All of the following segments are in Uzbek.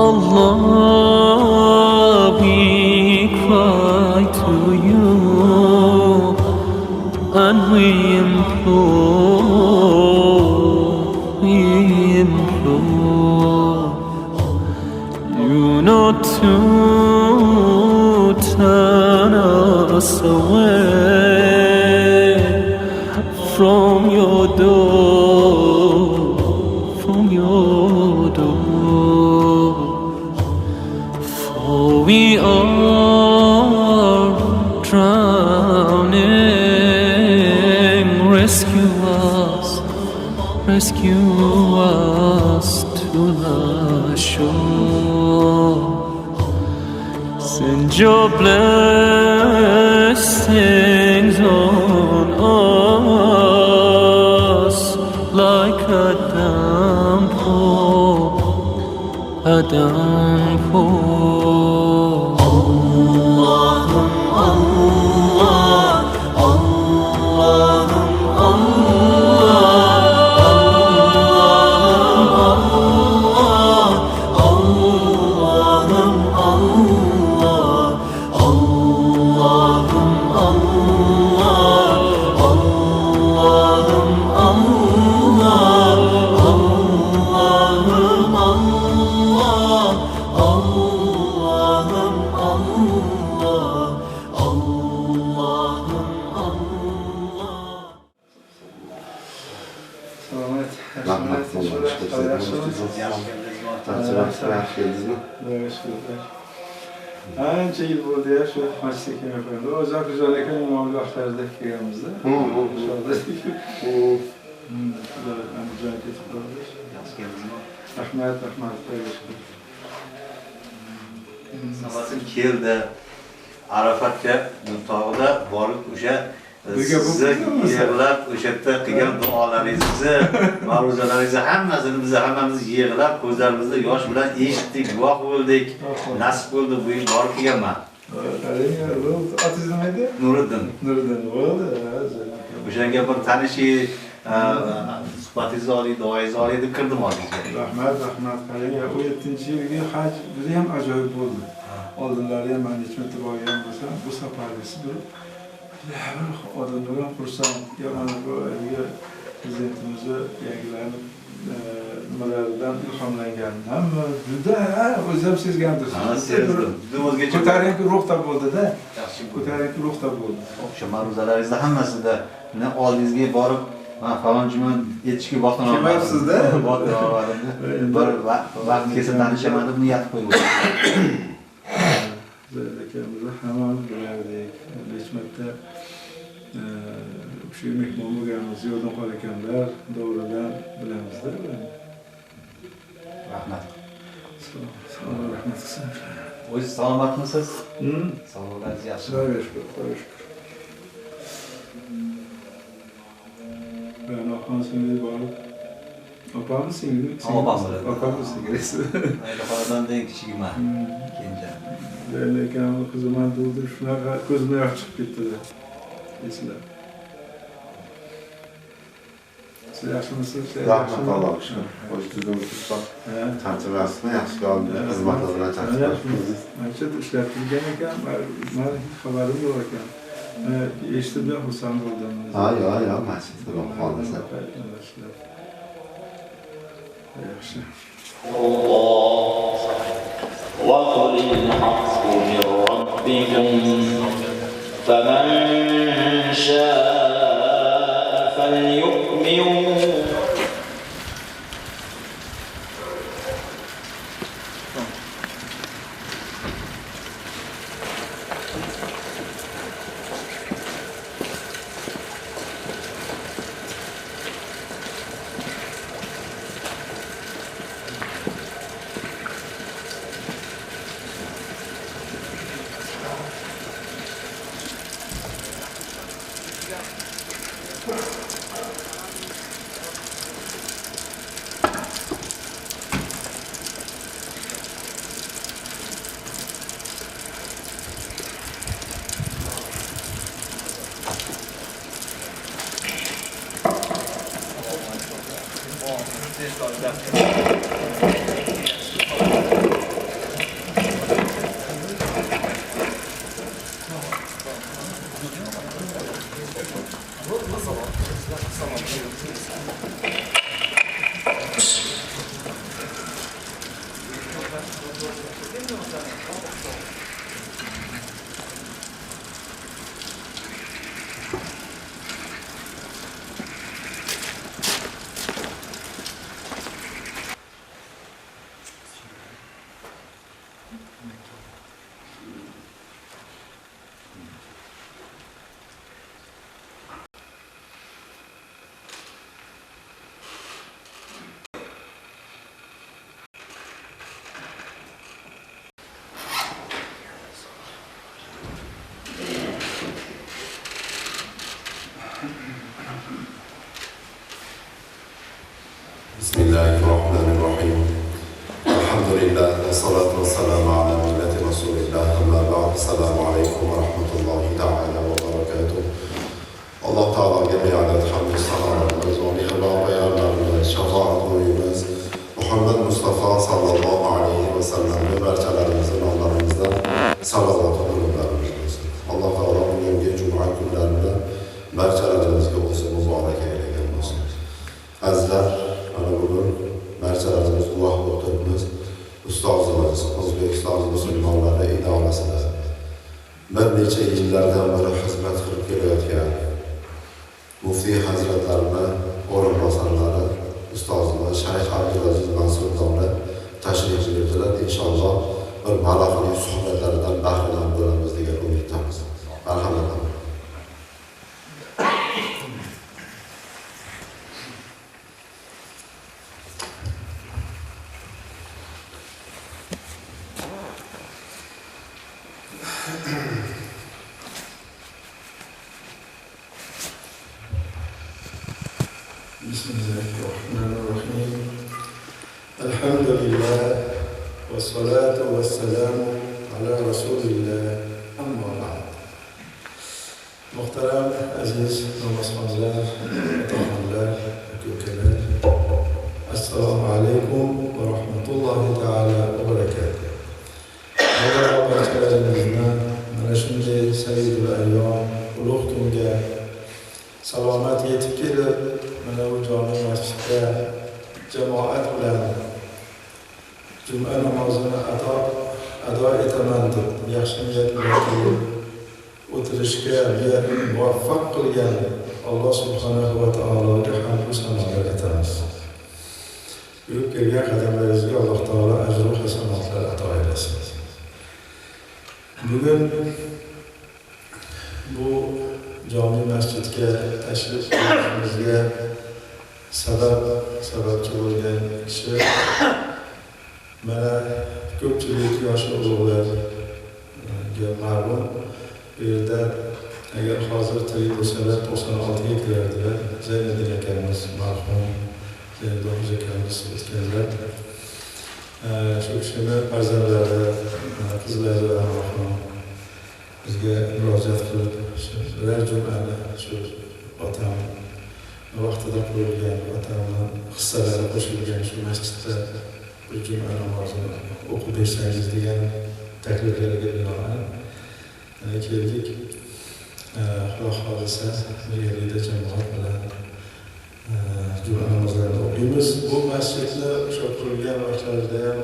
Allah, we cry to you and we implore you not to turn us away from your door, for we are drowning. Rescue us to the shore. Send your blessings on us like a downpour. Ancha yil bo'ldi ya shu masjidga kelmayapman. O'zi güzel ekan imom vaqtlarida kelganmizda. Rahmat. Namasim keldi. Arafatga tog'da borib o'sha sizni yig'lab o'sha yerda qilgan duolaringizni, ma'ruzalaringizni hammasini biz hammamiz yig'lab ko'zlarimizda yosh bilan eshitdik, guvoh bo'ldik. Nasib bo'ldi bu yil borib kelganman. Otingiz nima edi? Nuriddin. Bo'ldi. O'shanga bir tanishi suhbatingizni oling, duoyingizni oling deb kirdim oldingizga. Rahmat. Qarang, o 7-yilgi haj juda ham ajoyib bo'ldi. Oldinlari ham men necha marta borgan bo'lsam, bu safargisi bir odamlar ham xursand. Mana bu prezidentimizni yangilanib nimalaridan ilhomlangan. Hamma juda o'zi ham sezgandirsiz. Ko'tarinki ruhda bo'ldi-da. Ko'tarinki ruhda bo'ldi. O'sha ma'ruzalaringizni hammasida oldingizga borib falon juma yetishga botin olmadim. Kelmayapsiz-da? Botin olmadim. Bir vaqt kelsa tanishaman deb niyat qo'ydim. Akamizni hammamiz bilardik. Necha marta shu mehmon bo'lganmiz, yo'ldan qolganlar, davradan bilamizda. Rahmat. Salomat rahmat qilsin. O'zingiz salomatmisiz? Salomatingiz yaxshi. Xudoga shukr. Ben opamın singlisi borib, opamın singlisi. Opamın singlisi. Xonadon denk kichikman. Kenja. Lekin qizim ham bo'ldi, shunaqa ko'zimdan yosh chiqib ketdi. Eslab. Siz yaxshimisiz? Rahmat Allohga shukr. O'z tuzumisiz. Tanchivasini yaxshi oldi. Xizmatlardan tanchivasiz. Ancha ishlab turgan ekan, men xabarim yo'q ekan. Eshitib xursand bo'ldim. Yo'q, masjidda bo'lib qolmasa. Yaxshi. وقل الحق من ربكم فمن شاء فليؤمن بسم الله الرحمن الرحيم الحمد لله والصلاة والسلام على ملة رسول الله أما بعد السلام عليكم ورحمة الله تعالى وبركاته Allah Teala جميعا الحمد صلواتımız ve ihbar beyanlarımız, şefaatlerimiz Muhammed Mustafa sallallahu aleyhi ve sellem ve barchalarımızın onlarımızdan salavat ve nurlarımız olsun. Allah Teala bugünkü Cuma günlerinde barchalarımızga olsun mübarek eylegan olsun. Azizlar, ana bugün barchalarimiz guvoh bo'lib turibmiz. Ustozimiz, O'zbekiston musulmonlari idorasida bir necha yillardan beri xizmat qilib kelayotgan Muftiy Hazratlarini o'rinbosarlari ustozimiz Shayx Abdulaziz Mansur domla tashrif buyurdilar. Inshaalloh bir maroqli suhbatlaridan bahramand bo'lamiz degan umiddamiz. Marhamat. بسم الله الرحمن الرحيم الحمد لله والصلاة والسلام على رسول الله أما بعد محترم عزيز نمازخوانlar otaxonlar aka-ukalar assalomu alaykum va rahmatullohi taala va barakatuh. Alloh barchalarimizni mana shunday sayyidul ayyom ulug' kunga salomat yetib kelib mana bu jome masjidda jamoat bilan juma namozini ado etaman deb yaxshi niyat bilan o'tirishga muvaffaq qilgan Alloh subhanahu va taologa hamd va sanolar etamiz. Yurib kelgan qadamlaringizga Alloh taolo ajr va hasanotlar ato eylesin. Bugun bu jome masjidga tashrif buyurishimizga sababchi bo'lgan kishi mana ko'pchilik yosh ulug'larga ma'lum. Bu yerda agar hozir tirik bo'lsalar 96 ga kirardilar. Zayniddin akamiz marhum Zayniddin akamiz o'tganlar. Shu kishini farzandlari, qizlari va marhum bizga murojaat qilib biror jumani shu otam vaqtida qo'yilgan otamni hissalari qo'shilgan shu masjidda bir juma namozini o'qib bersangiz degan takliflarga binoan keldik. Xudo xohlasa birgalikda jamoat bilan juma namozlarini o'qiymiz. Bu masjidni o'sha qurilgan vaqtlarda ham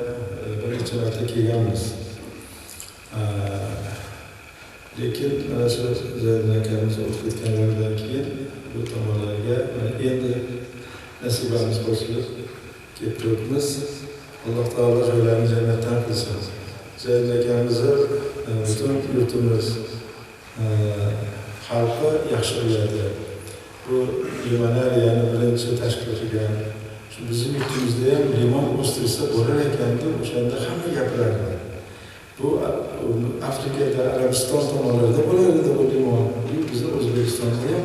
bir necha marta kelganmiz. Lekin mana shu Zaynab akamiz o'tib ketganlaridan keyin bu tomonlarga endi nasibamiz qo'shilib kelib turibmiz. Alloh taolo joylarini jannatdan qilsin. Zaynab akamizni butun yurtimiz xalqi yaxshi biladi. Bu limonariyani birinchi tashkil qilgan, shu bizning yurtimizda ham limon o'stirsa bo'lar ekan deb o'shanda hamma gapirardi. Bu Afrikada, Arabiston tomonlarida bo'lardi bu limon. Bizni O'zbekistonda ham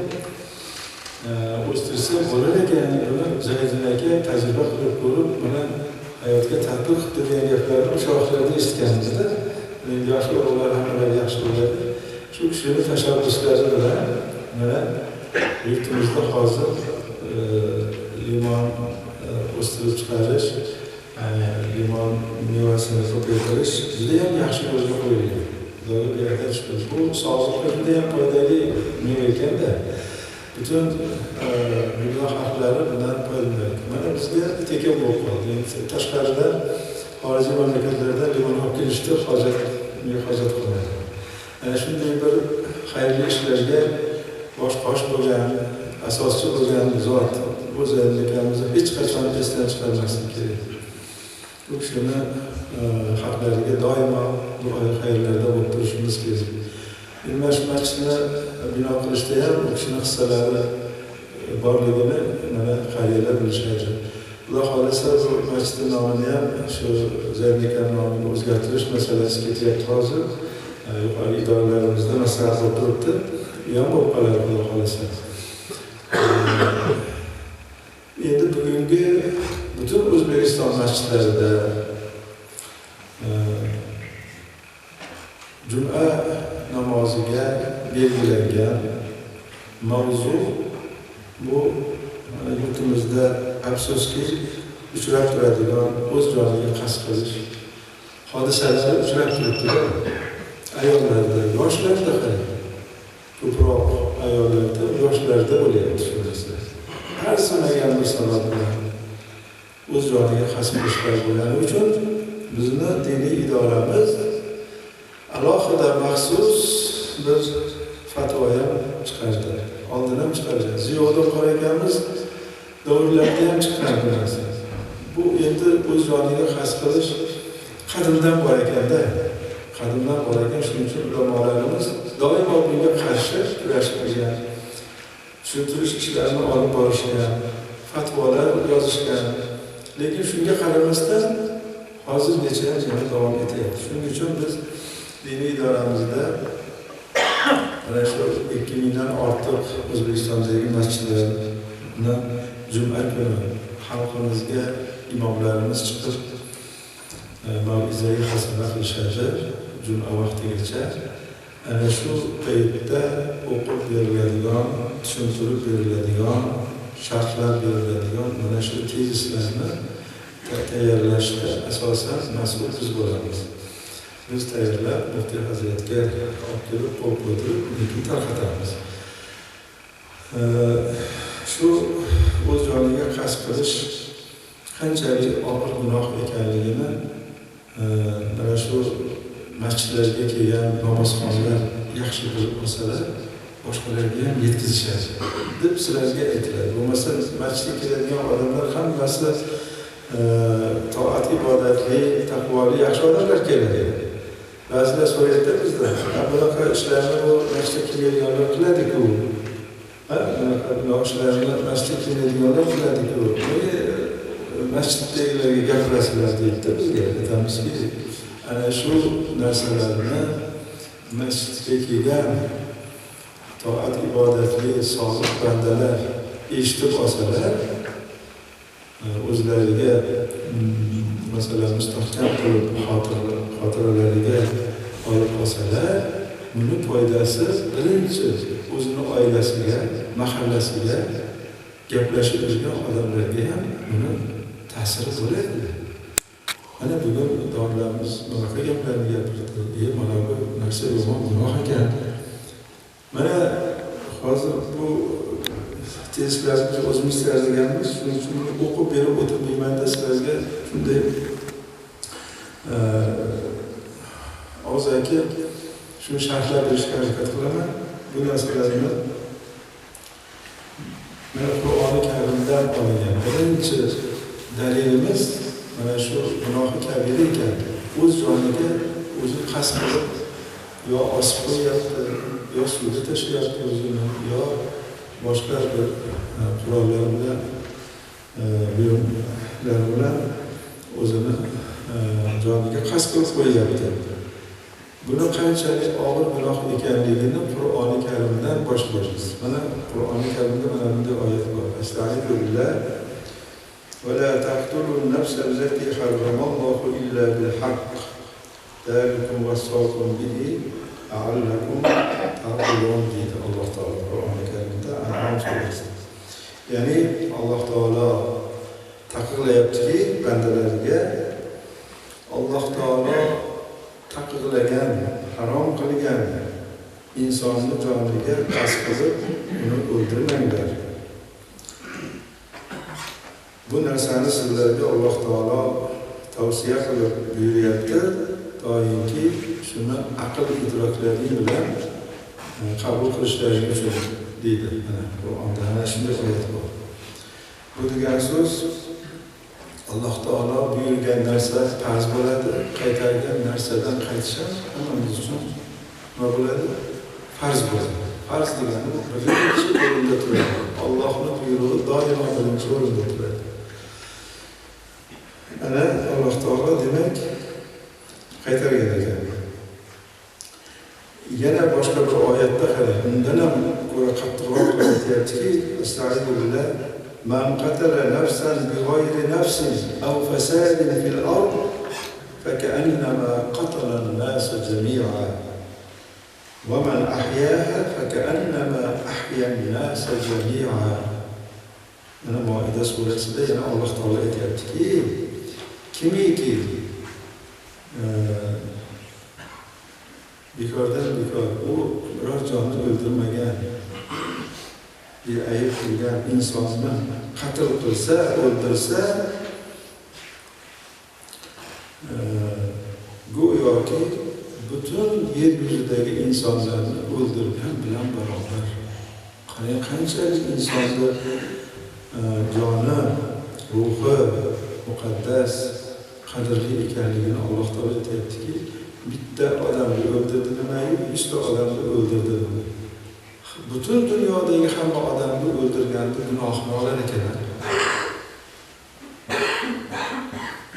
o'stirsa bo'lar ekan, buni Zaynab aka tajriba qilib ko'rib, buni hayotga tatbiq qilib degan gaplarni o'sha vaqtlarda eshitganmizda. Yosh o'g'illar hammalar yaxshi biladi. Shu kishini tashabbuslari bilan mana yurtimizda hozir limon o'stirib chiqarish, limon mevasini ko'paytirish juda ham yaxshi yo'lga qo'yilgan. Xudoga berakat chiqsin. Bu sog'liqqa juda ham foydali meva ekanda, butun dunyo xalqlari bundan foydalanadi. Mana bizga tekin bo'lib qoldi. Tashqarida xorijiy mamlakatlardan limon olib kelishdi, hojat qilmaydi. Ana shunday bir xayrli ishlarga bosh bo'lgan, asoschi bo'lgan zot bu Zaynul akamizni hech qachon esdan chiqarmaslik kerak. Bu kishini haqlariga doimo duoyi xayrlarda bo'lib turishimiz kerak. Mana shu masjidni bino qilishda ham u kishini hissalari borligini mana qariyalar bilishadi. Xudo xohlasa bu masjidning nomini ham shu Zaynul akam nomini o'zgartirish masalasi ketyapti hozir. Yuqori idoralarimizda maslahat bo'lib turibdi. Bu ham bo'lib qoladi Xudo xohlasa. Endi bugungi butun O'zbekiston masjidlarida juma namoziga belgilangan mavzu bu yurtimizda afsuski uchrab turadigan o'z joniga qasd qilish hodisalari uchrab turibdi. Ayollarda, yoshlarda qarang. Ko'proq ayollarda, yoshlarda bo'lyapti shu narsa. Har sanagan bir sabab bilan o'z joniga qasd qilishlar bo'lgani uchun bizni diniy idoramiz alohida maxsus bir fatvo ham chiqardi. Oldin ham chiqargan. Ziyoda qora akamiz davrlarda ham chiqqan bu narsa. Bu endi o'z joniga qasd qilish qadimdan bor ekanda. Qadimdan bor ekan, shuning uchun ulamolarimiz doimo bunga qarshi kurashib kelgan. Tushuntirish ishlarini olib borishgan, fatvolar yozishgan. Lekin shunga qaramasdan hozirgacha yana davom etyapti. Shuning uchun biz diniy idoramizda mana shu 2000 dan ortiq O'zbekistondagi masjidlarni juma kuni xalqimizga imomlarimiz chiqib mav'izayi hasana qilishadi juma vaqtigacha. Ana shu paytda o'qib beriladigan, tushuntirib beriladigan, sharhlar beriladigan mana shu tezislarni tayyorlashda asosan mas'ul biz bo'lamiz. Biz tayyorlab Muftiy Hazratga olib kelib, qo'l qo'ydirib, lekin tarqatamiz. Shu o'z joniga qasd qilish qanchalik og'ir gunoh ekanligini mana shu masjidlarga kelgan namozxonlar yaxshi bilib olsalar, boshqalarga ham yetkazishadi deb sizlarga aytiladi. Bo'lmasa masjidga keladigan odamlar hammasi toat, ibodatli, taqvoli, yaxshi odamlar keladi. Ba'zilar so'raydi bizda, bunaqa ishlarni bu masjidga keladiganlar qiladi-ku. Bunaqa ishlarni masjidga keladiganlar qiladi-ku. Masjiddagilarga gapirasizlar deydi bizga. Aytamizki, ana shu narsalarni masjidga kelgan toat, ibodatli, solih bandalar eshitib olsalar, o'zlariga masalan mustahkam qilib xotiralariga olib olsalar, buni foydasi birinchi o'zini oilasiga, mahallasiga, gaplashib yurgan odamlarga ham buni ta'siri bo'ladi. Mana bugun domlalarimiz bunaqa gaplarni gapirdi. Mana bu narsa yomon gunoh ekan. Mana hozir bu tezliklarni o'zimiz tayyorlaganmiz. Shuning uchun o'qib berib o'tirmayman-da, sizlarga shunday og'zaki shuni sharhlab berishga harakat qilaman. Bu narsalarni mana Qur'oni Karimdan olingan birinchi dalilimiz mana shu gunohi kabira ekan. O'z joniga o'zi qasd qilib yo osib qo'yapti, yo suvga tashlayapti o'zini, yo boshqa bir qurollar bilan, buyumlar bilan o'zini joniga qasd qilib qo'yyapti. Buni qanchalik og'ir gunoh ekanligini Qur'oni Karimdan boshlaymiz. Mana Qur'oni Karimda mana bunday oyat bor. Astagfirullah va la taqtulun nafsa allati harramallohu illa bil haqq. Zalikum wasaqum bihi la'allakum taqilun deydi Alloh taolo Qur'oni Karimda An'am surasida. Ya'ni Alloh taolo taqiqlayaptiki bandalariga Alloh taolo taqiqlagan, harom qilgan insonni joniga qasd qilib uni o'ldirmanglar. Bu narsani sizlarga Alloh taolo tavsiya qilib buyuryapti, doimki shuni aql idroklaring bilan qabul qilishlaring uchun deydi. Mana Qur'onda ana shunday oyat bor. Bu degan so'z Alloh taolo buyurgan narsa farz bo'ladi, qaytargan narsadan qaytish hammamiz uchun nima bo'ladi? Farz bo'ladi. Farz degani birinchi o'rinda turadi. Allohning buyrug'i doimo birinchi o'rinda turadi. Ana Alloh taolo demak qaytargan ekan. Yana boshqa bir oyatda qarang, undan ham ko'ra qattiqroq aytyaptiki, "Astag'iru billah man qatala nafsan bighayri nafsin aw fasadin fil ard faka'annama qatala an-nas jami'an wa man ahyaha faka'annama ahya an-nas jami'an." Mana Moida surasida yana Alloh taolo aytyaptiki, kimiki bekordan bekor u biror jonni o'ldirmagan, ayib qilgan insonni qatl qilsa, o'ldirsa, go'yoki butun yer yuzidagi insonlarni o'ldirgan bilan barobar. Qarang, qanchalik insonni joni, ruhi muqaddas, qadrli ekanligini Alloh taolo aytayaptiki, bitta odamni o'ldirdi demaydi, 100 ta odamni o'ldirdi dedi. Butun dunyodagi hamma odamni o'ldirganda gunohini olar ekan.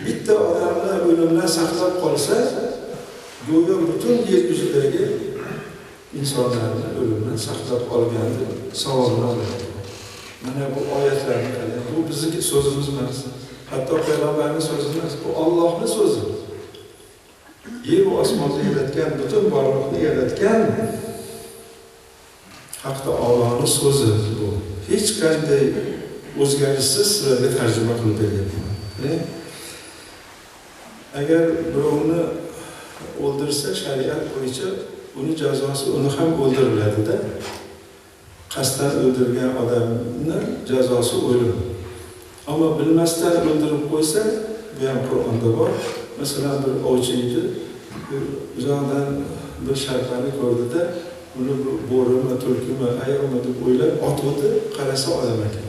Bitta odamni o'limdan saqlab qolsa, go'yo butun yer yuzidagi insonlarni o'limdan saqlab qolganda savobini oladi. Mana bu oyatlarni qarang, bu bizning so'zimiz emas. Hatto payg'ambarning so'zi emas, bu Allohning so'zi. Yer va osmonni yaratgan, butun borliqni yaratgan Haq Taoloning so'zi bu. Hech qanday o'zgarishsiz sizlarga tarjima qilib beryapman. Agar birovni o'ldirsa shariat bo'yicha uni jazosi uni ham o'ldiriladi-da. Qasddan o'ldirgan odamni jazosi o'lim. Ammo bilmasdan o'ldirib qo'ysa, bu ham Qur'onda bor. Masalan, bir ovchi edi, uzoqdan bir sharpani ko'rdida, uni bo'rimi, tulkimi, ayoqmi deb o'ylab otdi, qarasa odam ekan.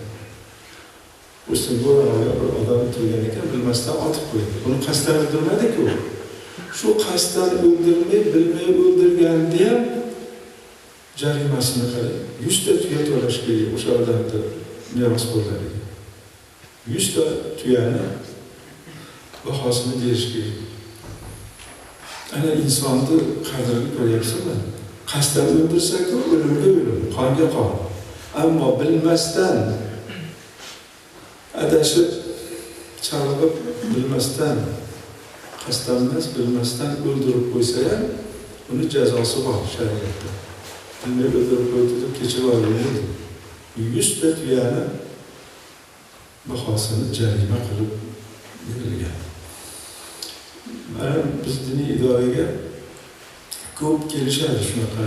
O'stin bo'rimiga bir odam turgan ekan, bilmasdan otib qo'ydi. Uni qasddan o'ldirmadi-ku. Shu qasddan o'ldirmay, bilmay o'ldirganda ham jarimasini qarang. 100 ta tuya to'lash kerak o'sha odamni merosxo'rlariga. 100 ta tuyani bahosini berish kerak. Ana insonni qadrini ko'ryapsizmi? Qasddan o'ldirsa-ku o'limga o'lim, qonga qon. Ammo bilmasdan adashib, chalg'ib, bilmasdan, qasddan emas, bilmasdan o'ldirib qo'ysa ham uni jazosi bor shariatda. Bilmay o'ldirib qo'ydi deb kechirib olmaydi. 100 ta tuyani bahosini jarima qilib berilgan. Mana biz diniy idoraga ko'p kelishadi shunaqa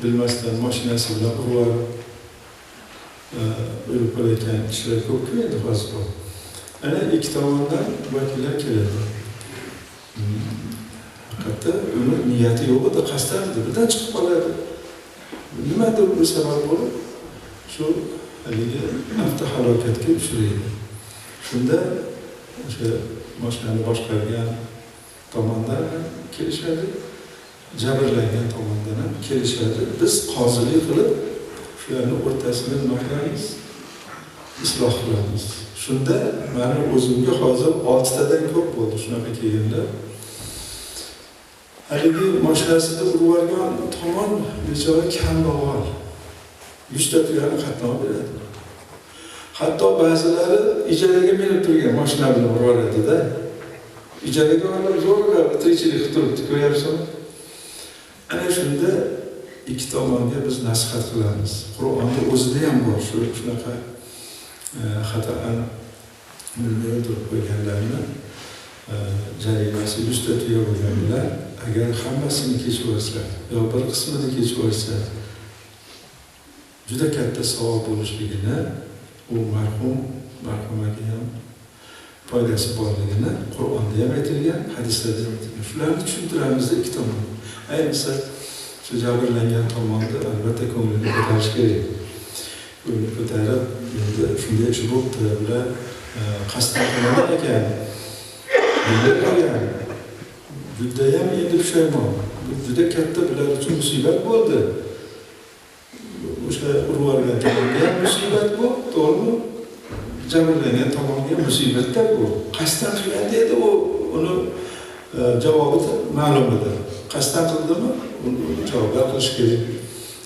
bilmasdan mashinasi bilan urib o'lib qolayotgan kishilar ko'p endi hozir bor. Ana ikki tomondan vakillar keladi. Haqiqatda uni niyati yo'q edi, qasddan birdan chiqib qoladi. Nimadir bir sabab bo'lib shu haligi avtohalokatga uchraydi. Shunda o'sha mashinani boshqargan tomondan kelishadi, jabrlangan tomondan ham kelishadi. Biz qozilik qilib shularni o'rtasini nima qilamiz? Isloh qilamiz. Shunda meni o'zimga hozir 6 tadan ko'p bo'ldi shunaqa kelganlar. Haligi mashinasida urib yuborgan tomon bechora kambag'al. 100 ta tuyani qatnab beradi. Hatto ba'zilari ijaraga minib turgan mashina bilan uradi-da. Ijaraga olib zo'rg'a tirikchilik qilib turibdi, ko'ryapsizmi? Ana shunda ikki tomonga biz nasihat qilamiz. Qur'onda o'zida ham bor shunaqa xatoan bilmay o'tirib qo'yganlarni jarimasi 100 ta tuya bo'lgan bilan agar hammasini kechib olsa, yo bir qismini kechib olsa, juda katta savob bo'lishligini u marhumaga ham foydasi borligini Qur'onda ham aytilgan, hadislarda ham aytilgan. Shularni tushuntiramizda ikki tomon. Ayniqsa shu jabrlangan tomonda albatta ko'nglini ko'tarish kerak. Ko'ngilni ko'tarib, endi shunday ish bo'libdi, bular qasddan qilmagan ekan. Bunday qilgan. Judayam endi pushaymon. Bu juda katta bular uchun musibat bo'ldi. O'sha urvorgan tomonga ham musibat bu, to'g'rimi? Jabrlangan tomonga ham musibatda bu. Qasddan qilgan deydi, uni javobi ma'lum edi. Qasddan qildimi? Uni javoblar qilish kerak.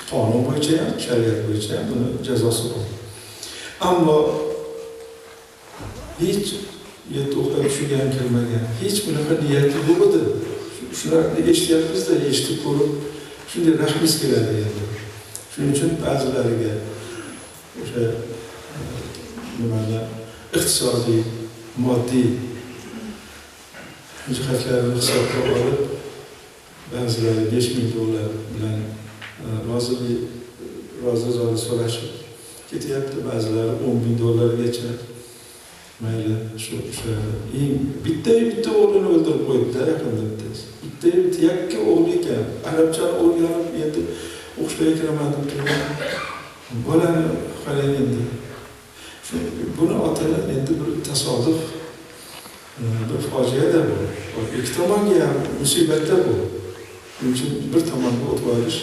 Qonun bo'yicha ham, shariat bo'yicha ham buni jazosi bor. Ammo hech yetti o'qib tushgan kirmagan, hech bunaqa niyati yo'q edi. Shularni eshityapmiz-da, eshitib ko'rib, shunday rahmingiz keladi endi. Shuning uchun ba'zilariga o'sha nimani iqtisodiy, moddiy jihatlarni hisobga olib, ba'zilari $5,000 bilan rozi so'rashib ketyapti, ba'zilari $10,000gacha. Mayli, o'sha bitta o'g'lini o'ldirib qo'yibdi, yaqinda bittasi. Bitta yakka o'g'li ekan, arabchani o'rganib, endi o'qishga kiraman deb turgan bolani qarang endi. Buni otini endi bir tasodif, bir fojiada bu. Ikki tomonga ham musibatda bu. Shuning uchun bir tomonga o'tib olish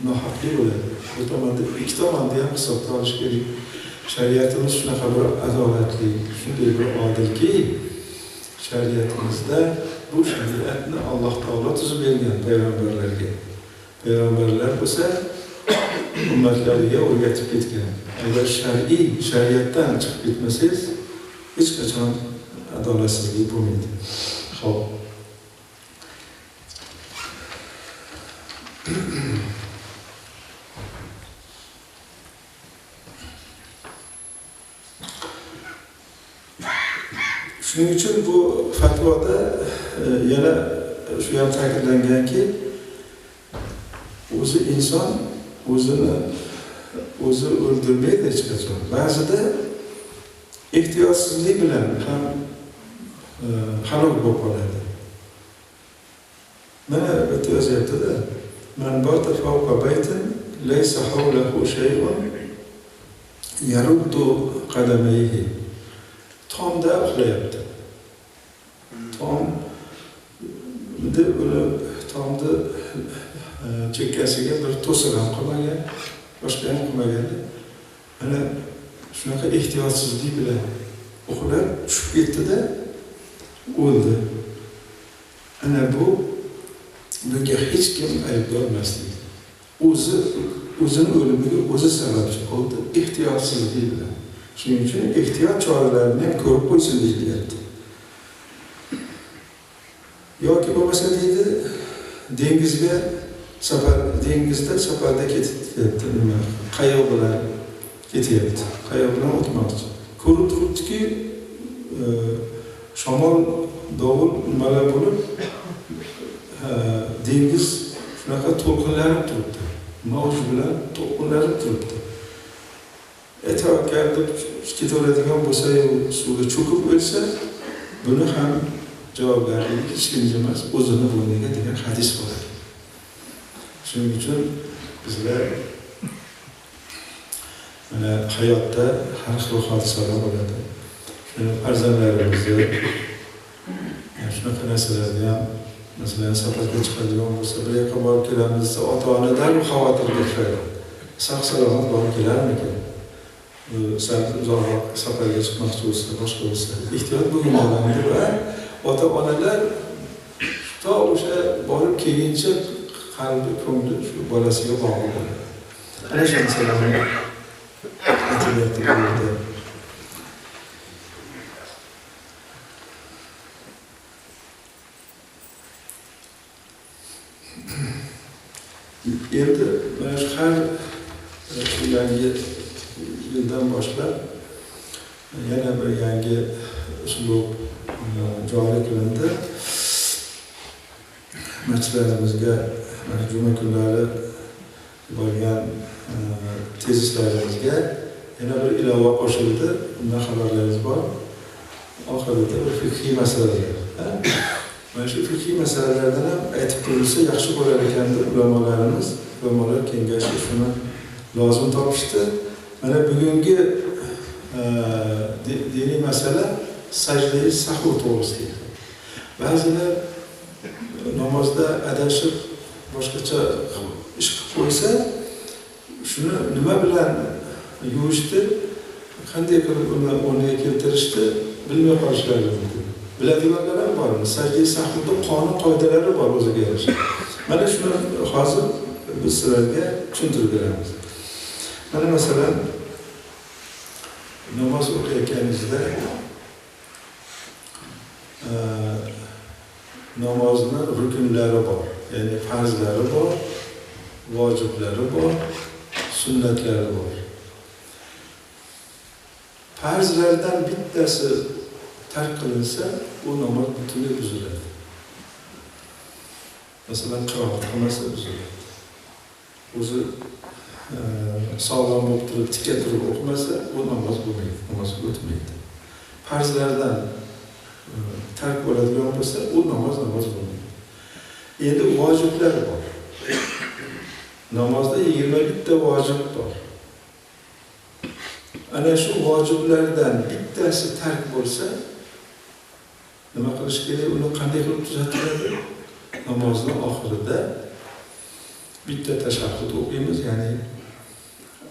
nohaqlik bo'ladi. Bu tomonda ikki tomonni ham hisobga olish kerak. Shariatimiz shunaqa bir adolatli, shunday bir odilki, shariatimizda bu shariatni Alloh taolo tuzib bergan payg'ambarlarga. Payg'ambarlar bo'lsa ummatlariga o'rgatib ketgan. Agar shariatdan chiqib ketmasangiz, hech qachon adolatsizlik bo'lmaydi. Xo'p. Shuning uchun bu fatvoda yana shu ham ta'kidlanganki, o'zi inson o'zini o'ldirmaydi hech qachon. Ba'zida ehtiyotsizlik bilan ham halok bo'lib qoladi. Mana bitta yozyapti-da, man bata fawqa baytin laysa hawlahu shay'un yaruddu qadamayhi. Tomda uxlayapti. Tomni chekkasiga bir to'siq ham qilmagan, boshqa ham qilmagan. Mana shunaqa ehtiyotsizlik bilan uxlab tushib ketdi-da, o'ldi. Ana bunga hech kim aybdor emas deydi. O'zini o'limiga o'zi sababchi bo'ldi, ehtiyotsizlik bilan. Shuning uchun ehtiyot choralarini ham ko'rib qo'ysin deyilyapti. Yoki bo'lmasa deydi, dengizda safarda ketyapti, qayiq bilan ketyapti, qayiq bilan o'tmoqchi. Ko'rib turibdiki, shamol, dovul nimalar bo'lib, dengiz shunaqa to'lqinlanib turibdi. Mavj bilan to'lqinlanib turibdi. Tavakkal deb ketaveradigan bo'lsa, suvga cho'kib o'lsa, buni ham javobgarlik hech kimga emas, o'zini bo'yniga degan hadis bor. Shuning uchun bizlar mana hayotda har xil hodisalar bo'ladi. Farzandlarimizni shunaqa narsalarni ham, masalan, safarga chiqadigan bo'lsa, bir yoqqa borib kelamiz desa, ota-onadan xavotirga tushadi. Sog'-salomat borib kelarmikan? Uzoqroq safarga chiqmoqchi bo'lsa, boshqa bo'lsa, ehtiyot bo'lgan odamlar va ota-onalar to o'sha borib kelguncha qalbi, ko'ngli shu bolasiga bog'liq bo'ladi. Ana shu narsalarni aytilyapti bu yerda. Endi mana shu har yangi yildan boshlab yana bir yangi uslub joriy qilindi. Masjidlarimizga juma kunlari bo'lgan tezislarimizga yana bir ilova qo'shildi. Bundan xabarlaringiz bor. oxirida bir fiqhiy masalalar. Mana shu fiqhiy masalalardan ham aytib qo'yilsa yaxshi bo'lar ekan deb ulamolar kengashi shuni lozim topishdi. Mana bugungi diniy masala sajda-i sahv to'g'risida. Ba'zilar namozda adashib boshqacha ish qilib qo'ysa, shuni nima bilan yuvishdi, qanday qilib uni o'rniga keltirishdi bilmay qolishlari mumkin. Biladiganlar ham bor. Sajda-i sahvda qonun qoidalari bor o'ziga yarasha. Mana shuni hozir biz sizlarga tushuntirib beramiz. Mana masalan, namoz o'qiyotganingizda namozning rukunlari bor, ya'ni farzlari bor, vojiblari bor, sunnatlari bor. Farzlardan bittasi tark qilinsa, bu namoz butunlay buziladi. Masalan, qiroat qilmasa buziladi. O'zi sog'lom bo'lib turib, tikka turib o'qimasa, bu namoz bo'lmaydi, namoz o'tmaydi. Farzlardan tark bo'ladigan bo'lsa, u namoz bo'lmaydi. Endi vojiblar bor. Namozda 21 ta vojib bor. Ana shu vojiblardan bittasi tark bo'lsa, nima qilish kerak? Uni qanday qilib tuzatiladi? Namozning oxirida bitta tashahhud o'qiymiz, ya'ni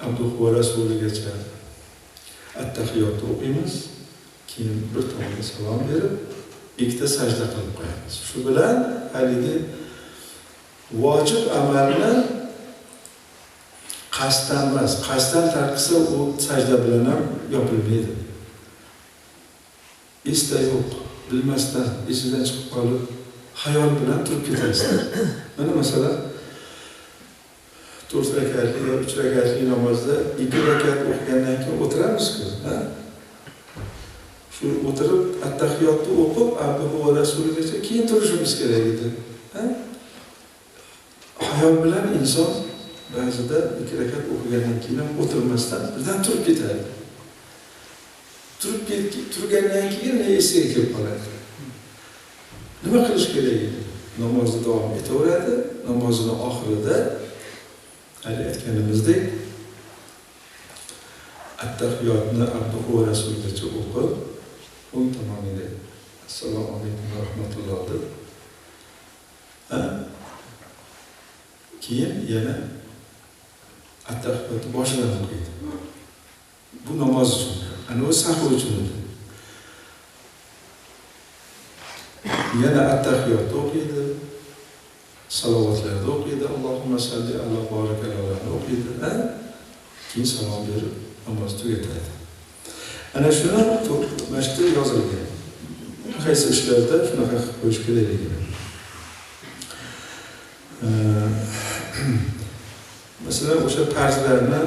Abduh va Rasuligacha at-tahiyot o'qiymiz. Keyin bir tomonga salom berib, ikkita sajda qilib qo'yamiz. Shu bilan haligi vojib amalni qasddan emas, qasddan tark qilsa, u sajda bilan ham yopilmaydi. Esda yo'q, bilmasdan, esidan chiqib qolib, xayol bilan turib ketasizlar. Mana masalan, 4 rakatli yo 3 rakatli namozda 2 rakat o'qigandan keyin o'tiramiz-ku, ha? Shu o'tirib at-tahiyotni o'qib, Abduh va Rasuligacha keyin turishimiz kerak edi. Ha? Xayol bilan inson ba'zida 2 rakat o'qigandan keyin ham o'tirmasdan birdan turib ketadi. Turgandan keyin esiga kelib qoladi. Nima qilish kerak edi? Namozni davom etaveradi, namozining oxirida hali aytganimizdek at-tahiyotni Abduh va Rasuligacha o'qib, o'ng tomoniga assalomu alaykum va rahmatulloh deb, keyin yana at-tahiyotni boshidan o'qiydi. Bu namoz uchun, ana o'z sahv uchun. Yana at-tahiyotni o'qiydi, salovatlarni o'qiydi, Allohumma salli ala barik alayhi o'qiydi, keyin salom berib namoz tugatadi. Ana shuni masjidda yozilgan. Qaysi ishlarda shunaqa qilib qo'yish kerakligini. Masalan, o'sha farzlarni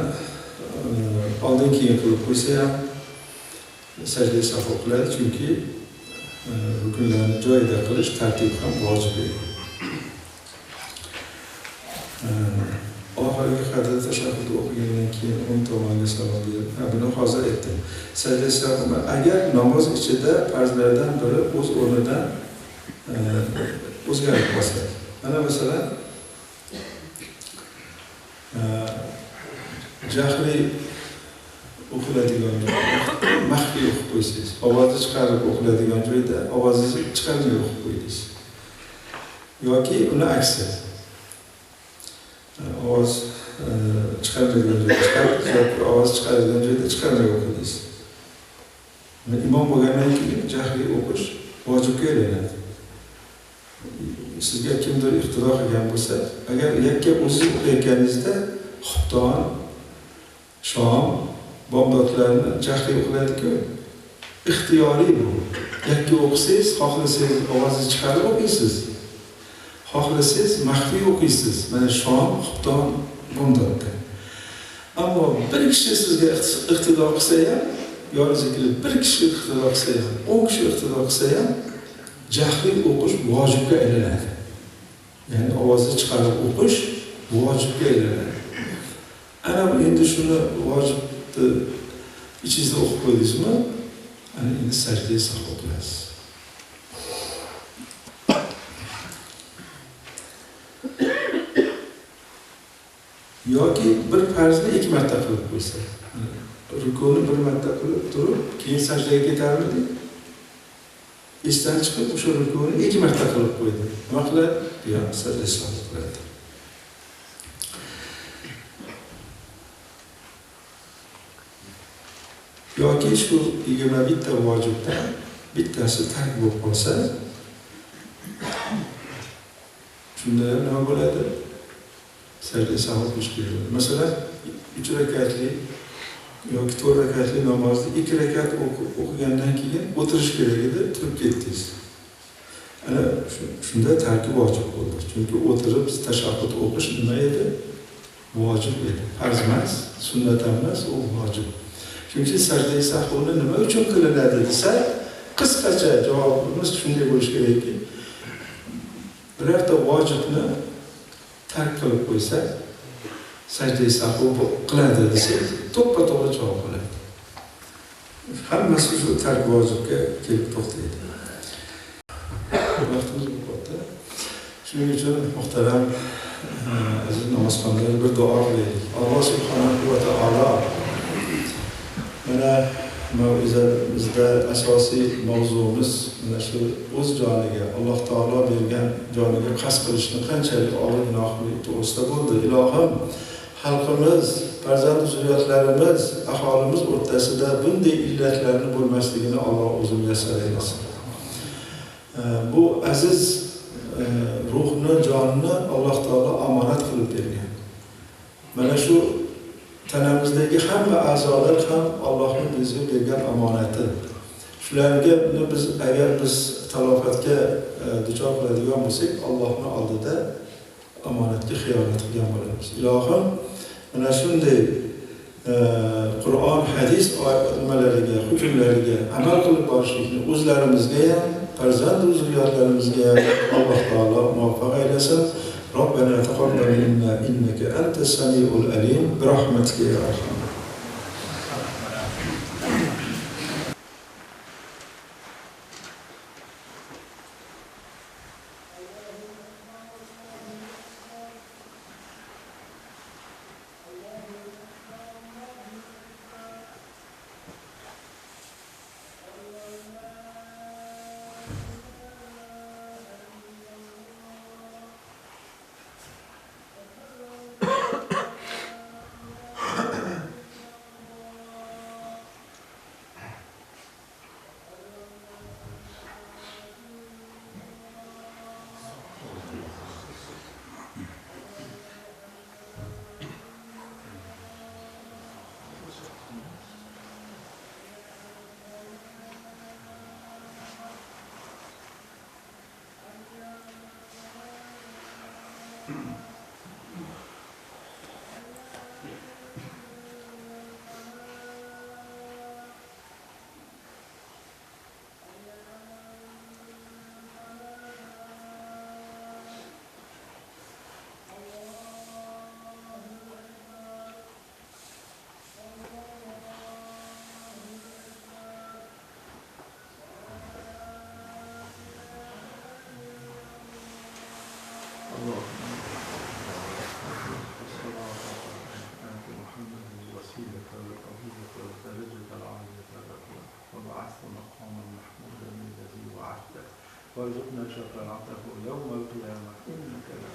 oldin keyin qilib qo'ysa ham sajda sahv qiladi, chunki rukunlarni joyida qilish tartib ham vojib edi. Oxirgi qadar tashahhud o'qigandan keyin o'ng tomonga salom berib, buni hozir aytdim. Sajda sahv agar namoz ichida farzlardan biri o'z o'rnidan o'zgarib qolsa. Mana masalan, jahli o'qiladigan joyda maxfiy o'qib qo'ysangiz, ovozni chiqarib o'qiladigan joyda ovozingizni chiqarmay o'qib qo'yingiz. Yoki uni aksi. Ovoz chiqaradigan joyda chiqarib, yoki ovoz chiqaradigan joyda chiqarmay o'qingiz. Imom bo'lgandan keyin jahli o'qish vojibga aylanadi. Sizga kimdir iqtido qilgan bo'lsa, agar yakka o'zingiz o'qiyotganingizda xufton, shom, bomdodlarni jahli o'qiladi-ku, ixtiyoriy bu. Yakka o'qisangiz, xohlasangiz ovozni chiqarib o'qiysiz. Xohlasangiz maxfiy o'qiysiz. Mana shom, xufton, bomdodda. Ammo bir kishi sizga iqtido qilsa ham, yolg'izlikli bir kishi iqtido qilsa ham, 10 kishi iqtido qilsa ham, jahli o'qish vojibga aylanadi. Ya'ni ovozni chiqarib o'qish vojibga aylanadi. Ana endi shuni vojibni ichingizda o'qib qo'ydingizmi? Ana endi sajda sahvo qilasiz. Yoki bir farzni 2 marta qilib qo'ysa, rukuni 1 marta qilib turib, keyin sajdaga ketarmidi? Esdan chiqib o'sha rukuni 2 marta qilib qo'ydi. Nima qiladi? Yo, sajda sahvo qiladi. Yoki shu 21 ta vojibdan bittasi tark bo'lib qolsa, shunda ham nima bo'ladi? Sajda sahvo qilish kerak. Masalan, 3 rakatli yoki 4 rakatli namozni 2 rakat o'qigandan keyin o'tirish kerak edi, turib ketdingiz. Ana shunda tarki vojib bo'ldi. Chunki o'tirib tashahhud o'qish nima edi? Vojib edi. Farz emas, sunnat emas, u vojib. Chunki sajda sahvoni nima uchun qilinadi desa, qisqacha javobimiz shunday bo'lishi kerakki, birorta vojibni tark qilib qo'ysa, sajda sahvo qiladi desak, to'ppa-to'g'ri javob bo'ladi. Hammasi shu tark vojibga kelib to'xtaydi. Vaqtimiz bo'ldi. Shuning uchun muhtaram aziz namozxonlar, bir duo qilaylik. Alloh subhanahu va taolo mana mav'izamizda asosiy mavzuimiz mana shu o'z joniga, Alloh taolo bergan joniga qasd qilishni qanchalik og'ir gunohli to'g'risida bo'ldi. Ilohim, xalqimiz, farzand zurriyotlarimiz, aholimiz o'rtasida bunday illatlarni bo'lmasligini Alloh o'zi muyassar aylasin. Bu aziz ruhni, jonni Alloh taolo omonat qilib bergan. Mana shu tanamizdagi hamma a'zolar ham Allohning bizga bergan omonati. Shularga biz agar biz talofatga duchor qiladigan bo'lsak, Allohning oldida omonatga xiyonat qilgan bo'lamiz. Ilohim, mana shunday Qur'on, hadis nimalariga, hukmlariga amal qilib borishlikni o'zlarimizga ham, farzand zurriyotlarimizga ham Alloh taolo muvaffaq aylasin. ربنا تقبل منا إنك أنت السميع العليم برحمتك يا أرحم. وارزقنا شفاعته يوم القيامة إنك لا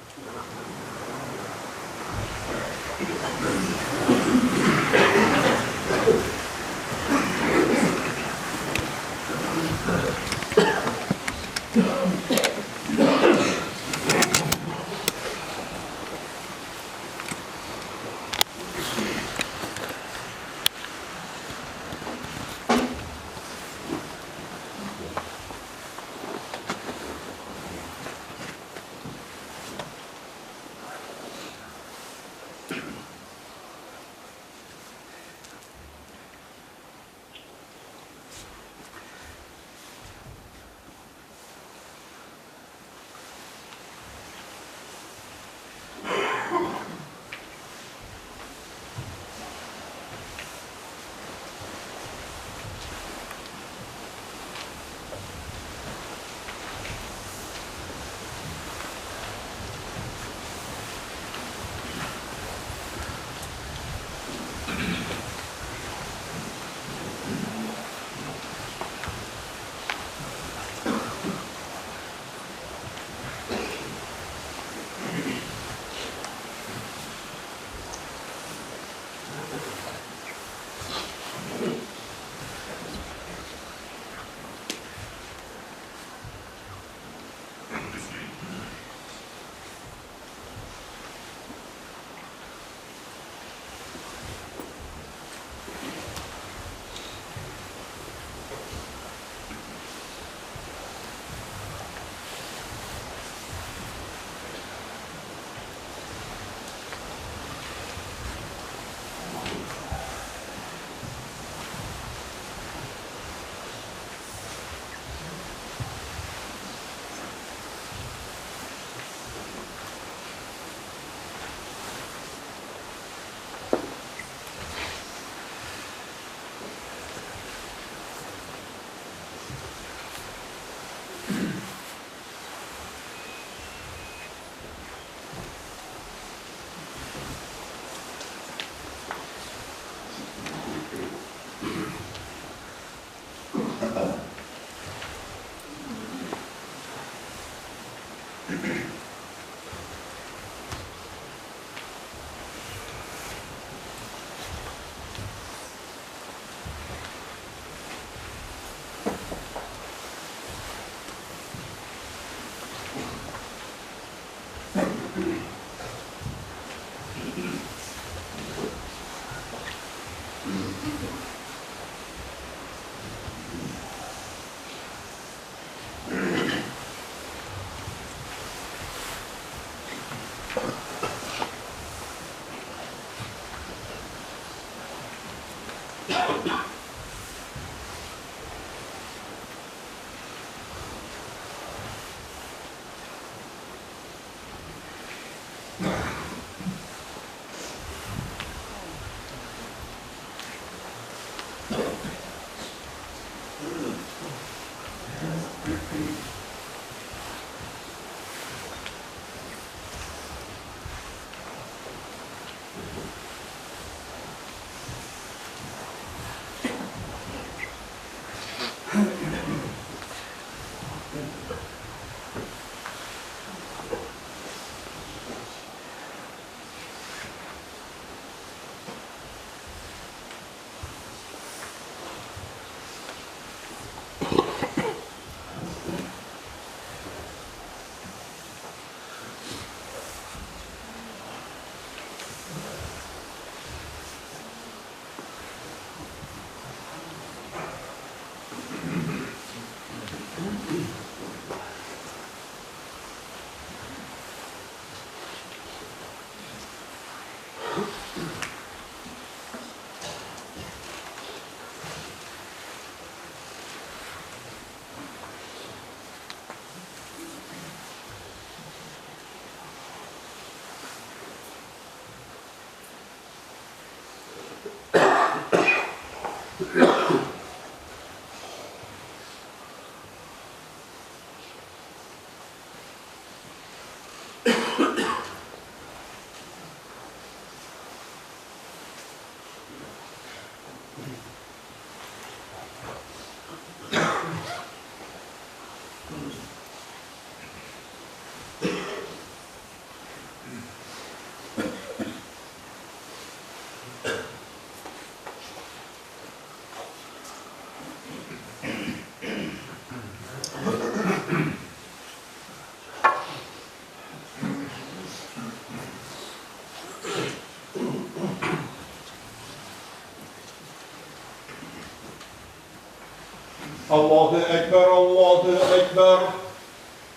Allahu Ekber, Allahu Ekber,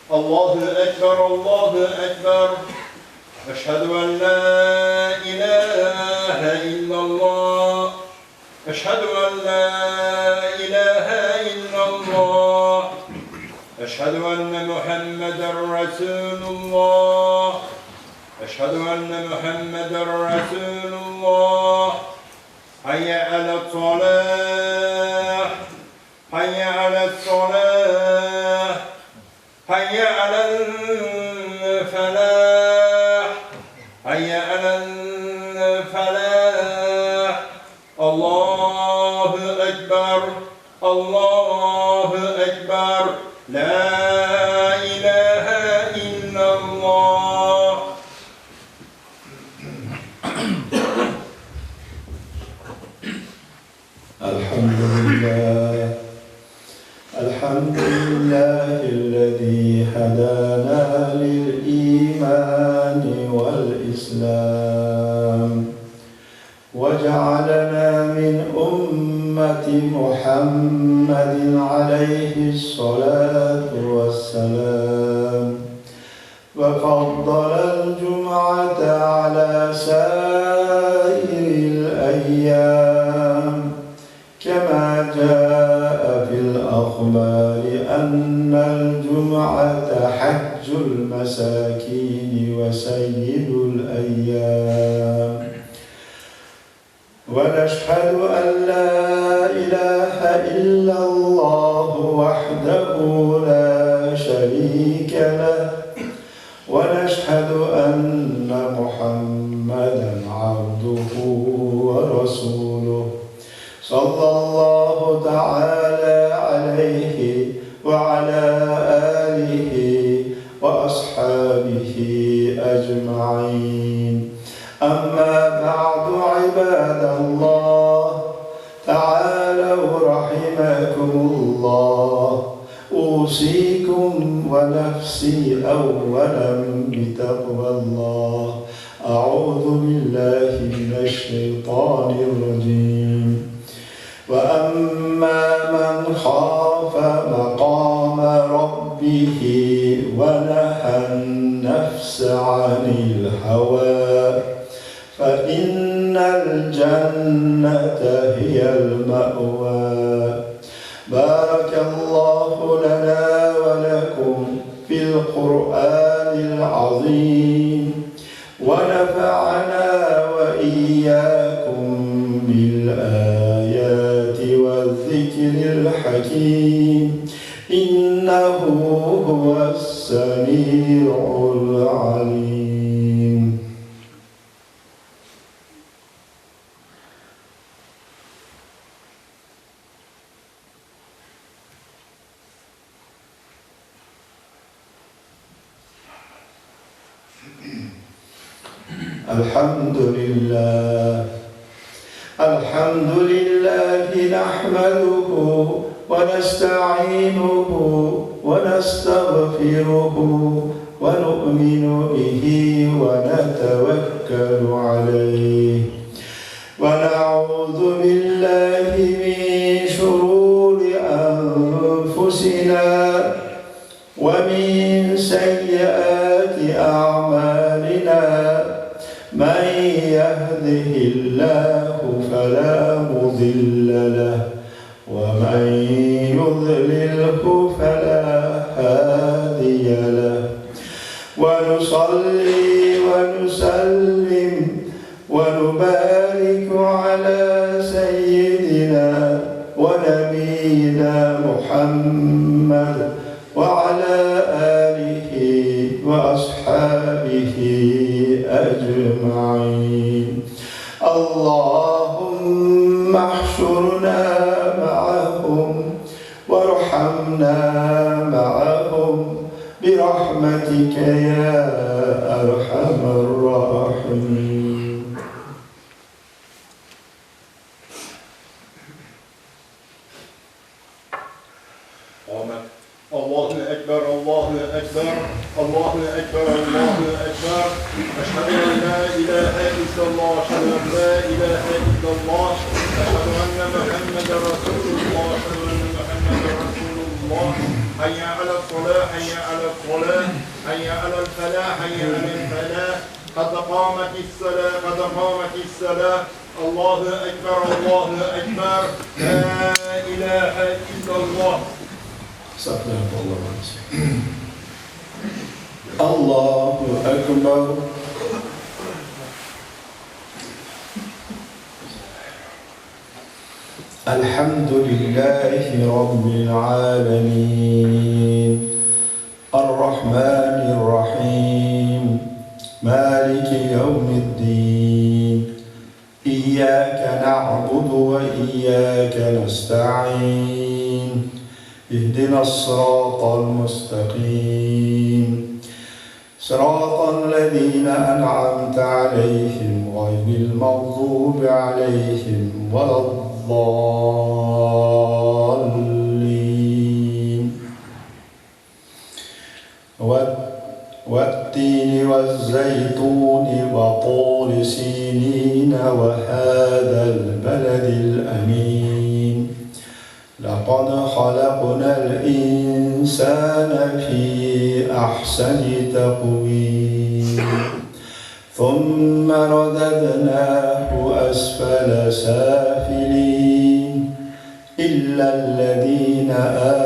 Allahu Ekber, Allahu Ekber. Eşhedü en la ilahe illallah. Eşhedü en la ilahe illallah. Eşhedü enne Muhammeden Resulullah. Eşhedü enne Muhammeden Resulullah. Hayye alas-salah. Hayye alas-salah. Hayye alel-felah. Hayye alel-felah. Allahu Ekber. Allahu Ekber. La ilahe illallah. Elhamdülillah. Elhamdülillahillezî hedâna lil-îmâni vel-islâm ve cealena min ümmeti Muhammedin aleyhissalâtu vesselâm ve faddalel cum'ate alâ sâiril eyyâm kemâ câe fil akhbâri ennel cum'ate haccul mesâkîni ve seyyidul eyyâm. ونشهد أن لا إله إلا الله وحده لا شريك له ونشهد أن محمدا عبده ورسوله صلى الله تعالى عليه وعلى آله وأصحابه وأصحابه أجمعين. أما بعد عباد الله، تعالوا رحمكم الله، أوصيكم ونفسي أولا بتقوى الله. أعوذ بالله من الشيطان الرجيم. وأما من خاف مقام ربه ونهى النفس عن الهوى فإن الجنة هي المأوى. بارك الله لنا ولكم في القرآن العظيم، ونفعنا وإياكم بالآيات والذكر الحكيم، إنه هو السميع العليم. الحمد لله نحمده ونستعينه ونستغفره ونؤمن به ونتوكل عليه، ونعوذ بالله من شرور أنفسنا ومن سيئات أعمالنا. من يهده الله فلا مضل له، ومن يضلله فلا هادي له. ونصلي ونسلم ونبارك على سيدنا ونبينا محمد وعلى آله وأصحابه أجمعين. اللهم احشرنا معهم وارحمنا معهم برحمتك يا أرحم الراحمين. الله أكبر الله أكبر الله أكبر الله أكبر. أشهد أن لا إله إلا الله أشهد أن لا إله إلا الله أشهد أن محمدا رسول الله أشهد أن محمدا رسول الله. حي على الصلاة حي على الصلاة حي على الفلاح حي على الفلاح. قد قامت الصلاة قد قامت الصلاة. الله أكبر الله أكبر. لا إله إلا الله. استغفر الله العظيم. الله أكبر. الحمد لله رب العالمين الرحمن الرحيم مالك يوم الدين. إياك نعبد وإياك نستعين. اهدنا الصراط المستقيم صراط الذين أنعمت عليهم غير المغضوب عليهم ولا الضالين. والتين والزيتون وطور سينين وهذا البلد الأمين. لقد خلقنا الإنسان في أحسن تقويم ثم رددناه أسفل سافلين إلا الذين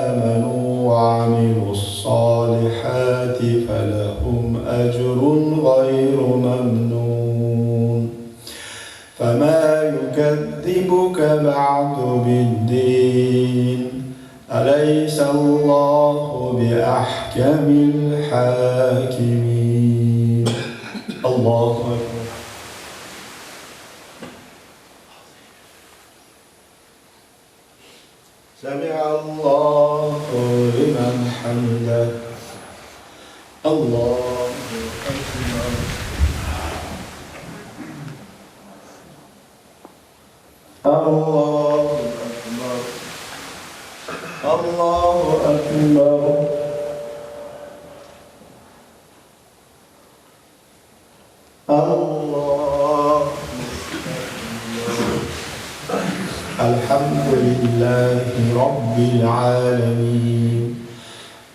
آمنوا وعملوا الصالحات فلهم أجر غير ممنون. فما يكذبك بعد بالدين أليس الله بأحكم الحاكمين. الله أكبر. سمع الله لمن حمده. الله الله أكبر. الله الحمد لله رب العالمين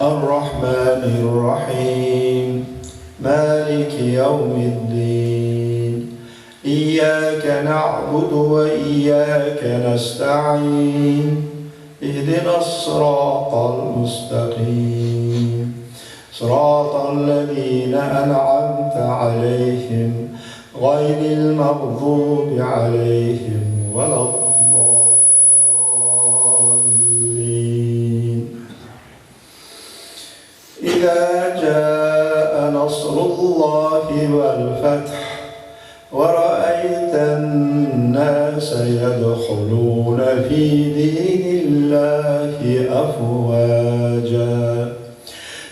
الرحمن الرحيم مالك يوم الدين إياك نعبد وإياك نستعين اهدنا الصراط المستقيم صراط الذين أنعمت عليهم غير المغضوب عليهم ولا الضالين. إذا جاء نصر الله والفتح ورأيت الناس يدخلون في دين الله أفواجا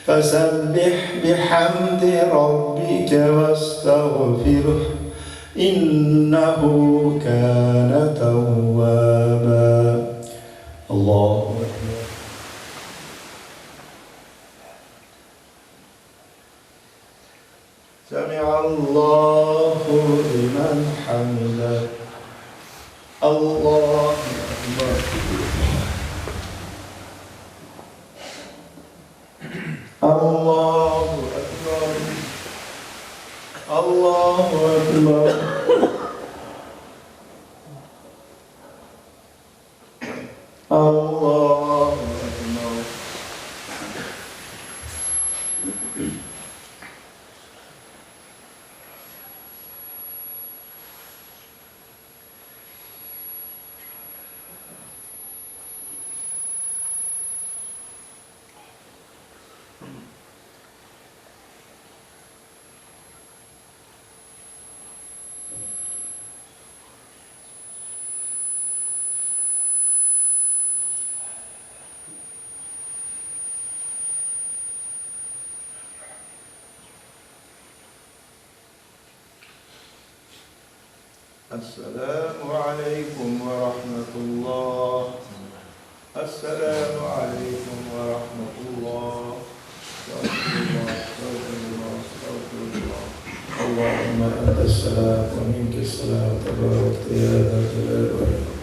فسبح بحمد ربك واستغفره إنه كان توابا. الله أكبر. سمع الله لمن حمده. الله أكبر. الله أكبر. الله أكبر. الله أكبر. السلام عليكم ورحمة الله. السلام عليكم ورحمة الله. استغفر الله استغفر الله استغفر الله. اللهم أنت السلام ومنك السلام تبارك يا ذا الجلال والإكرام.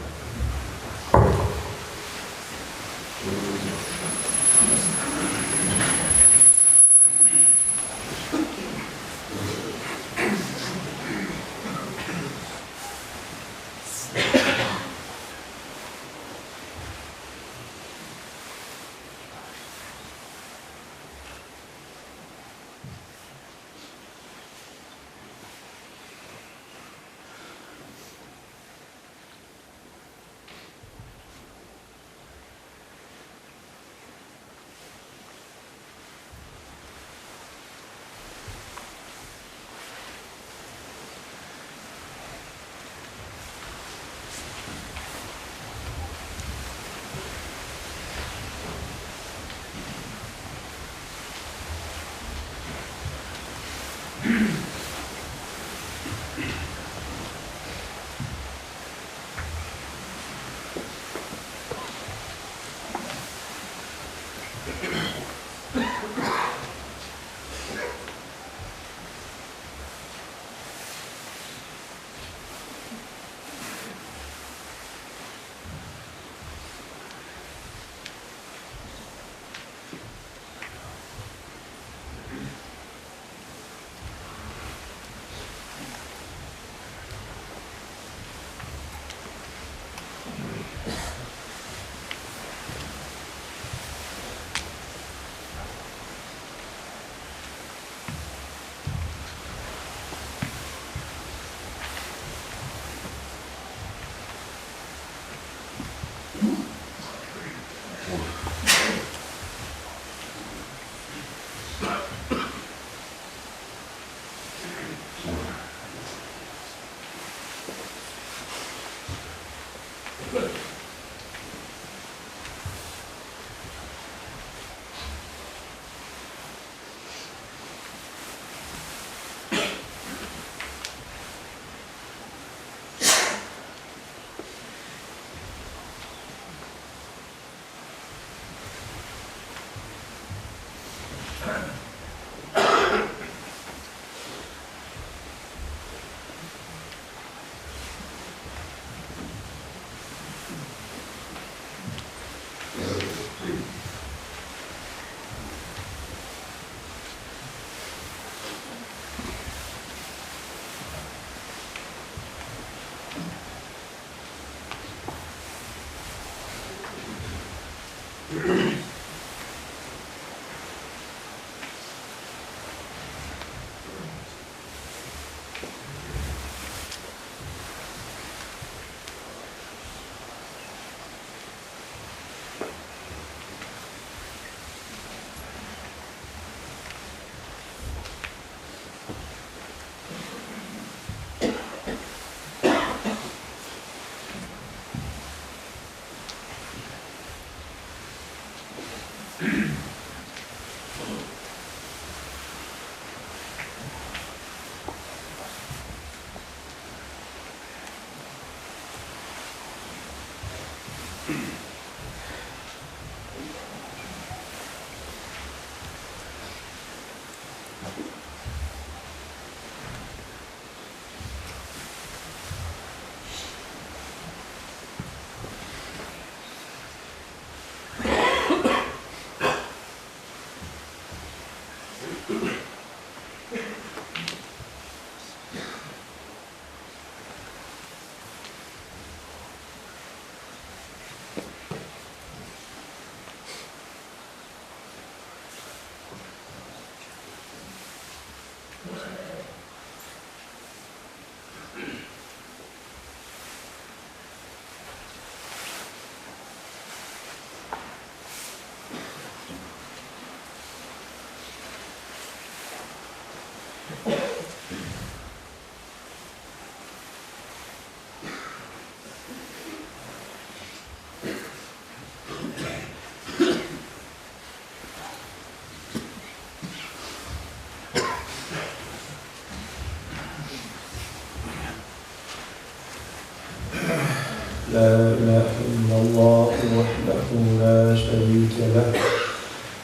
لا إله إلا الله وحده لا شريك له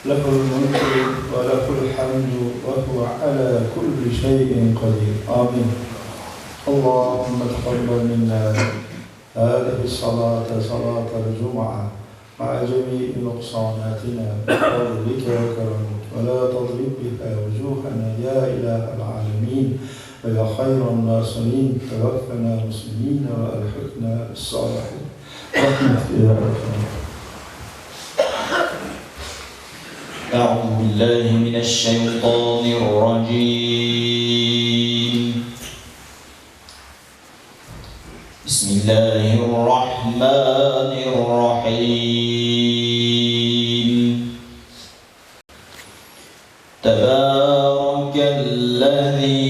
له الملك وله الحمد وهو على كل شيء قدير آمين. اللهم تقبل منا هذه الصلاة صلاة الجمعة مع جميع نقصاناتنا بفضلك وكرمك ولا تضرب بها وجوهنا يا إله العالمين ويا خير الناصرين. توفنا مسلمين وألحقنا بالصالحين رحمتك يا أرحم. أعوذ بالله من الشيطان الرجيم. بسم الله الرحمن الرحيم. تبارك الذي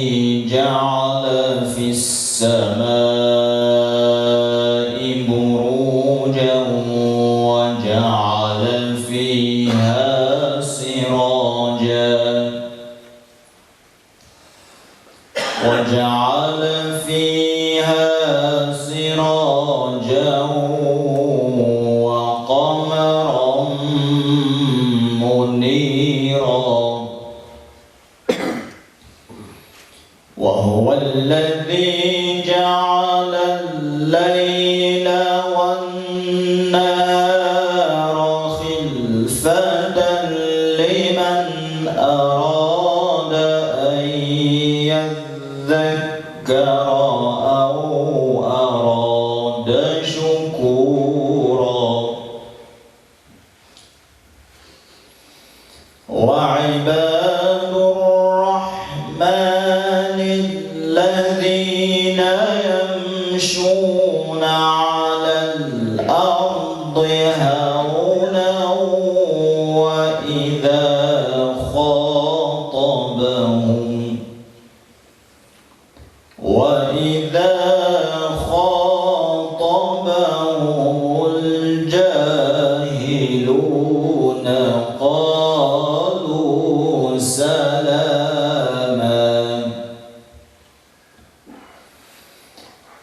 جعل في السماء بروجا وجعل فيها سراجا وقمرا منيرا. وهو الذي جعل الليل والنهار خلفة لمن أراد أن يذكر أو أراد شكورا. وعباد الرحمن الذين يمشون على الأرض هونا وإذا خاطبهم الجاهلون قالوا سلاما.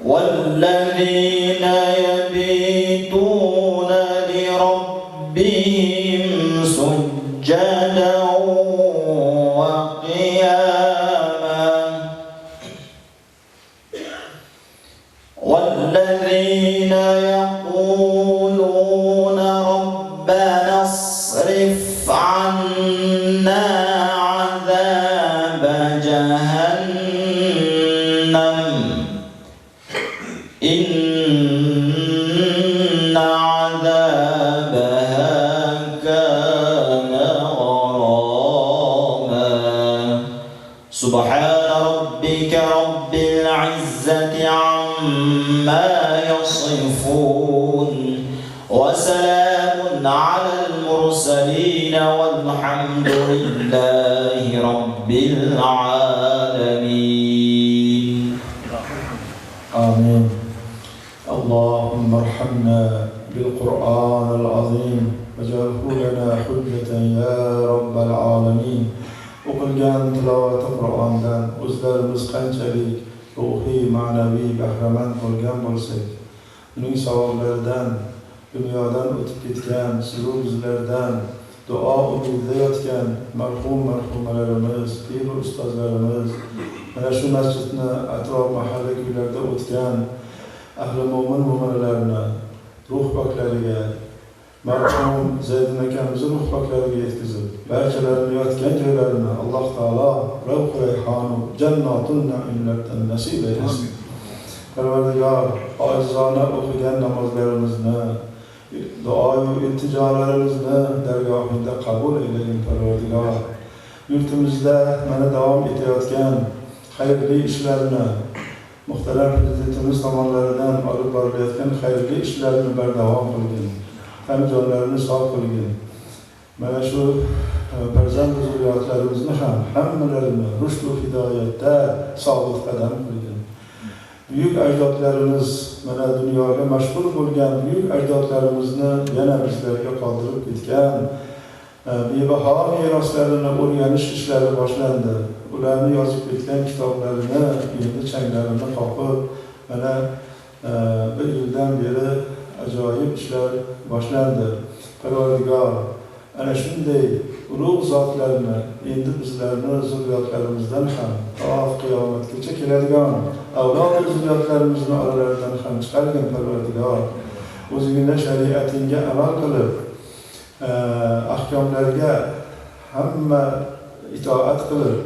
والذين يبيتون لربهم سجدا وقياما. والذين يقولون ربنا اصرف عنا عذاب جهنم إن عذابها كان غراما. سبحان ربك رب العزة عما يصفون وسلام على المرسلين والحمد لله رب العالمين. آمين. اللهم ارحمنا بالقرآن العظيم واجعله لنا حجة يا رب العالمين. o'qilgan tilovati Qur'ondan o'zlarimiz qanchalik ruhiy, ma'naviy bahramand bo'lgan bo'lsak, uning savoblaridan, dunyodan o'tib ketgan sizu bizlardan duo umidida yotgan marhumalarimiz, pir ustozlarimiz, mana shu masjidni atrof mahalla kuylarda o'tgan ahli mo'min mo'minalarni ruh poklariga, marhum Zaydin akamizni ruh poklariga yetkazib, barchalarini yotgan joylarini Alloh taolo ravh rayhonu jannatun na'imlardan nasib aylasin. Parvardigor, ojizona o'qigan namozlarimizni, duo-yu iltijolarimizni dargohingda qabul eylagin Parvardigor. yurtimizda mana davom etayotgan xayrli ishlarni, muhtaram prezidentimiz tomonlaridan olib borilayotgan xayrli ishlarni bardavom qilgin, tan jonlarini sog' qilgin. Mana shu farzand zurriyotlarimizni ham hammalarini rushd va hidoyatda sobit qadam qilgin. Buyuk ajdodlarimiz, mana dunyoga mashhur bo'lgan buyuk ajdodlarimizni yana bizlarga qoldirib ketgan bebaho meroslarini o'rganish ishlari boshlandi. Ularni yozib ketgan kitoblarini endi changlarini qoqib, mana bir yildan beri ajoyib ishlar boshlandi. Parvardigor ana shunday ulug' zotlarni endi bizlarni zurriyotlarimizdan ham to qiyomatgacha keladigan avlod zurriyotlarimizni oralaridan ham chiqargin Parvardigor. O'zingning shariatingga amal qilib, ahkomlarga hamma itoat qilib,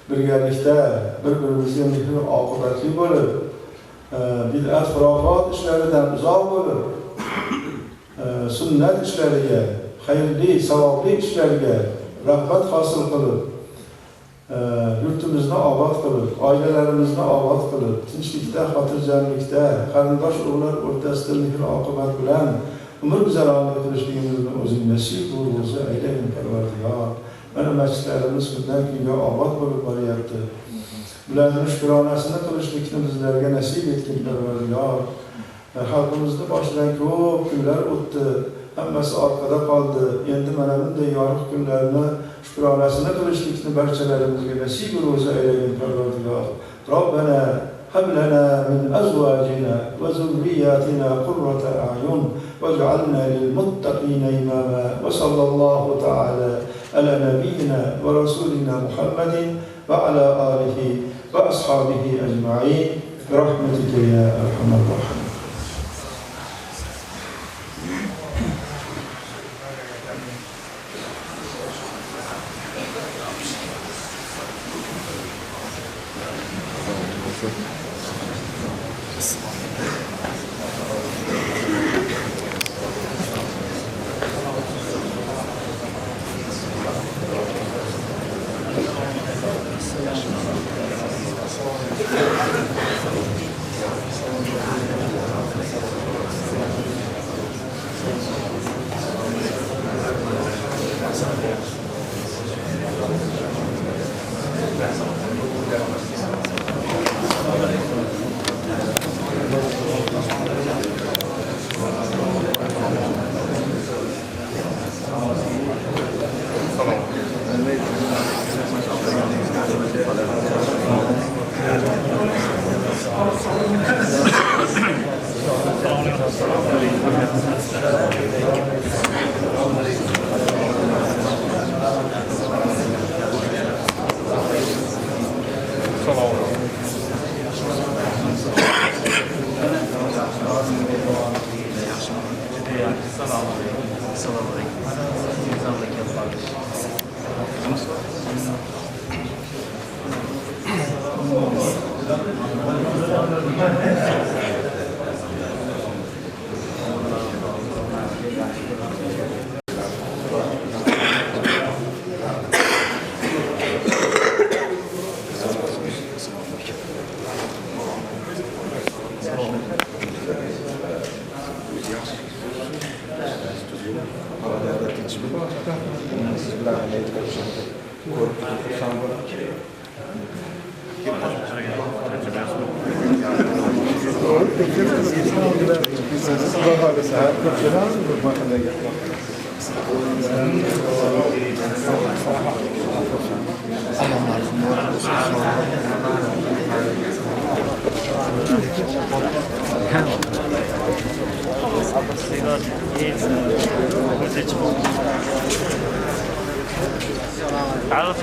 birgalikda bir-birimizga mehr oqibatli bo'lib, bid'at xurofot ishlaridan uzoq bo'lib, sunnat ishlariga, xayrli, savobli ishlarga rag'bat hosil qilib, yurtimizni obod qilib, oilalarimizni obod qilib, tinchlikda, xotirjamlikda, qarindosh urug'lar o'rtasida mehr oqibat bilan umr guzaronlik qilishligimizni o'zing nasib qilg'usi aylagin Parvardigor. Mana masjidlarimiz kundan kunga obod bo'lib boryapti. Bularning shukronasini qilishlikni bizlarga nasib etgin Parvardigor. Xalqimizni boshidan ko'p kunlar o'tdi, hammasi orqada qoldi. Endi mana bunday yorug' kunlarni shukronasini qilishlikni barchalarimizga nasib qilg'usi aylagin Parvardigor. Robbana هب لنا من أزواجنا وذرياتنا قرة أعين واجعلنا للمتقين إماما. وصلى الله تعالى على نبينا ورسولنا محمد وعلى آله وأصحابه أجمعين برحمتك يا أرحم الراحمين. تعالوا